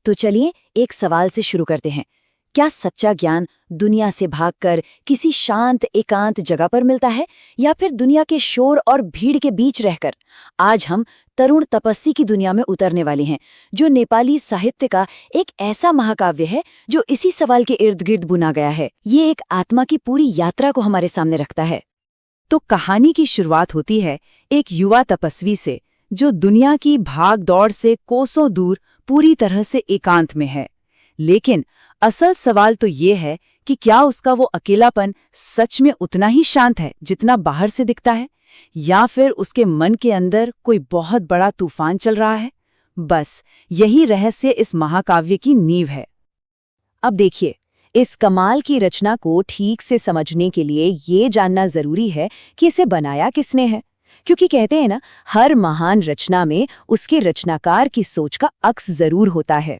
तो चलिए एक सवाल से शुरू करते हैं। क्या सच्चा ज्ञान दुनिया से भागकर किसी शांत एकांत जगह पर मिलता है, या फिर दुनिया के शोर और भीड़ के बीच रहकर? आज हम तरुण तपस्वी की दुनिया में उतरने वाले हैं, जो नेपाली साहित्य का एक ऐसा महाकाव्य है जो इसी सवाल के इर्द गिर्द बुना गया है। ये एक आत्मा की पूरी यात्रा को हमारे सामने रखता है। तो कहानी की शुरुआत होती है एक युवा तपस्वी से, जो दुनिया की भाग दौड़ से कोसों दूर पूरी तरह से एकांत में है। लेकिन असल सवाल तो ये है कि क्या उसका वो अकेलापन सच में उतना ही शांत है जितना बाहर से दिखता है, या फिर उसके मन के अंदर कोई बहुत बड़ा तूफान चल रहा है। बस यही रहस्य इस महाकाव्य की नींव है। अब देखिए, इस कमाल की रचना को ठीक से समझने के लिए ये जानना जरूरी है कि इसे बनाया किसने है, क्योंकि कहते हैं ना, हर महान रचना में उसके रचनाकार की सोच का अक्स जरूर होता है।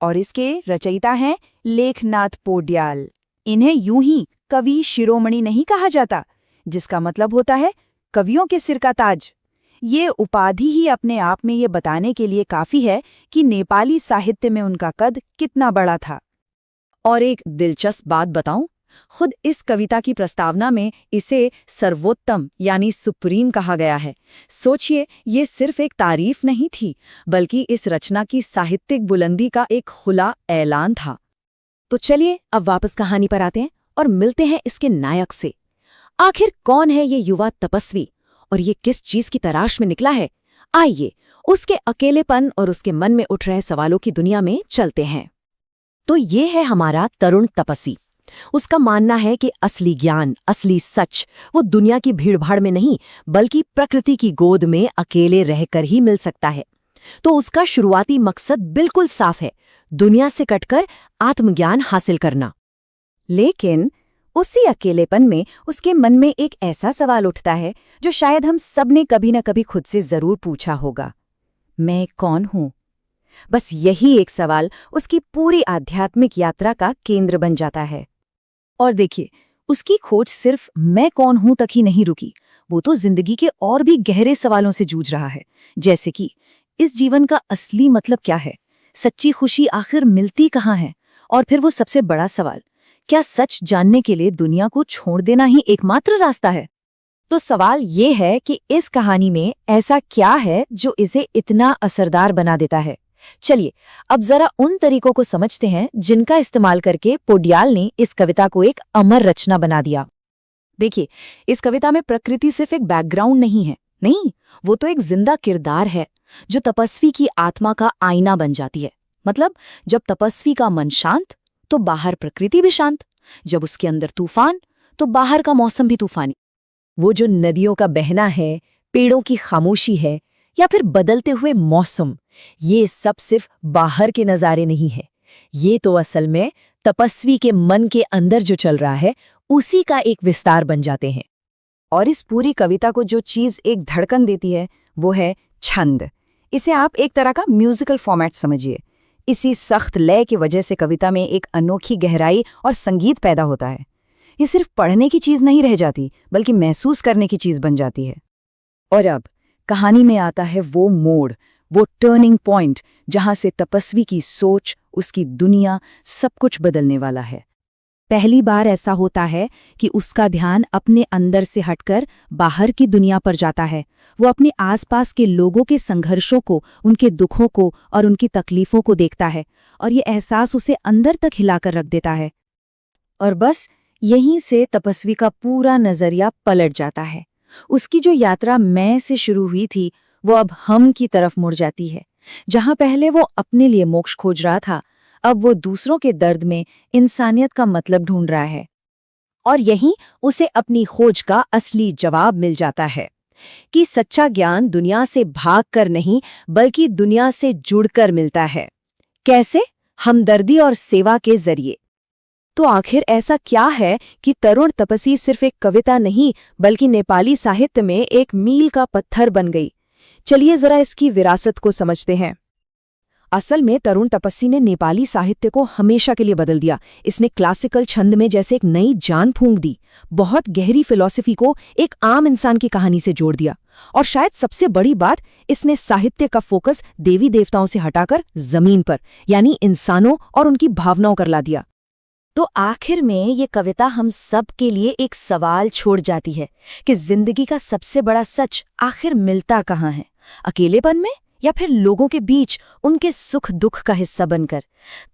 और इसके रचयिता हैं लेखनाथ पौड्याल। इन्हें यूं ही कवि शिरोमणि नहीं कहा जाता, जिसका मतलब होता है कवियों के सिर का ताज। ये उपाधि ही अपने आप में ये बताने के लिए काफी है कि नेपाली साहित्य में उनका कद कितना बड़ा था। और एक दिलचस्प बात बताऊं, खुद इस कविता की प्रस्तावना में इसे सर्वोत्तम यानी सुप्रीम कहा गया है। सोचिए, ये सिर्फ एक तारीफ नहीं थी, बल्कि इस रचना की साहित्यिक बुलंदी का एक खुला ऐलान था। तो चलिए अब वापस कहानी पर आते हैं और मिलते हैं इसके नायक से। आखिर कौन है ये युवा तपस्वी और ये किस चीज की तलाश में निकला है? आइए उसके अकेलेपन और उसके मन में उठ रहे सवालों की दुनिया में चलते हैं। तो ये है हमारा तरुण तपस्वी। उसका मानना है कि असली ज्ञान, असली सच वो दुनिया की भीड़भाड़ में नहीं, बल्कि प्रकृति की गोद में अकेले रहकर ही मिल सकता है। तो उसका शुरुआती मकसद बिल्कुल साफ है, दुनिया से कटकर आत्मज्ञान हासिल करना। लेकिन उसी अकेलेपन में उसके मन में एक ऐसा सवाल उठता है जो शायद हम सब ने कभी न कभी खुद से जरूर पूछा होगा, मैं कौन हूं? बस यही एक सवाल उसकी पूरी आध्यात्मिक यात्रा का केंद्र बन जाता है। और देखिए, उसकी खोज सिर्फ मैं कौन हूं तक ही नहीं रुकी, वो तो जिंदगी के और भी गहरे सवालों से जूझ रहा है। जैसे कि इस जीवन का असली मतलब क्या है, सच्ची खुशी आखिर मिलती कहाँ है, और फिर वो सबसे बड़ा सवाल, क्या सच जानने के लिए दुनिया को छोड़ देना ही एकमात्र रास्ता है? तो सवाल ये है कि इस कहानी में ऐसा क्या है जो इसे इतना असरदार बना देता है। चलिए अब जरा उन तरीकों को समझते हैं जिनका इस्तेमाल करके पौड्याल ने इस कविता को एक अमर रचना बना दिया। देखिए, इस कविता में प्रकृति सिर्फ एक बैकग्राउंड नहीं है, नहीं, वो तो एक जिंदा किरदार है जो तपस्वी की आत्मा का आईना बन जाती है। मतलब जब तपस्वी का मन शांत तो बाहर प्रकृति भी शांत, जब उसके अंदर तूफान तो बाहर का मौसम भी तूफानी। वो जो नदियों का बहना है, पेड़ों की खामोशी है, या फिर बदलते हुए मौसम, ये सब सिर्फ बाहर के नज़ारे नहीं है, ये तो असल में तपस्वी के मन के अंदर जो चल रहा है उसी का एक विस्तार बन जाते हैं। और इस पूरी कविता को जो चीज़ एक धड़कन देती है वो है छंद। इसे आप एक तरह का म्यूजिकल फॉर्मेट समझिए। इसी सख्त लय की वजह से कविता में एक अनोखी गहराई और संगीत पैदा होता है। ये सिर्फ पढ़ने की चीज़ नहीं रह जाती, बल्कि महसूस करने की चीज़ बन जाती है। और अब कहानी में आता है वो मोड़, वो टर्निंग पॉइंट जहां से तपस्वी की सोच, उसकी दुनिया, सब कुछ बदलने वाला है। पहली बार ऐसा होता है कि उसका ध्यान अपने अंदर से हटकर बाहर की दुनिया पर जाता है। वो अपने आसपास के लोगों के संघर्षों को, उनके दुखों को और उनकी तकलीफों को देखता है, और ये एहसास उसे अंदर तक हिलाकर रख देता है। और बस यहीं से तपस्वी का पूरा नजरिया पलट जाता है। उसकी जो यात्रा मैं से शुरू हुई थी वो अब हम की तरफ मुड़ जाती है। जहां पहले वो अपने लिए मोक्ष खोज रहा था, अब वो दूसरों के दर्द में इंसानियत का मतलब ढूंढ रहा है। और यहीं उसे अपनी खोज का असली जवाब मिल जाता है कि सच्चा ज्ञान दुनिया से भागकर नहीं, बल्कि दुनिया से जुड़कर मिलता है। कैसे? हमदर्दी और सेवा के जरिए। तो आखिर ऐसा क्या है कि तरुण तपस्वी सिर्फ एक कविता नहीं, बल्कि नेपाली साहित्य में एक मील का पत्थर बन गई? चलिए जरा इसकी विरासत को समझते हैं। असल में तरुण तपस्वी ने नेपाली साहित्य को हमेशा के लिए बदल दिया। इसने क्लासिकल छंद में जैसे एक नई जान फूंक दी, बहुत गहरी फिलॉसफी को एक आम इंसान की कहानी से जोड़ दिया। और शायद सबसे बड़ी बात, इसने साहित्य का फोकस देवी देवताओं से हटाकर जमीन पर यानी इंसानों और उनकी भावनाओं कर ला दिया। तो आखिर में ये कविता हम सब के लिए एक सवाल छोड़ जाती है कि जिंदगी का सबसे बड़ा सच आखिर मिलता कहाँ है, अकेलेपन में या फिर लोगों के बीच उनके सुख दुख का हिस्सा बनकर।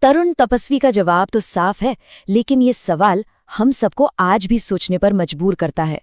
तरुण तपस्वी का जवाब तो साफ है, लेकिन ये सवाल हम सबको आज भी सोचने पर मजबूर करता है।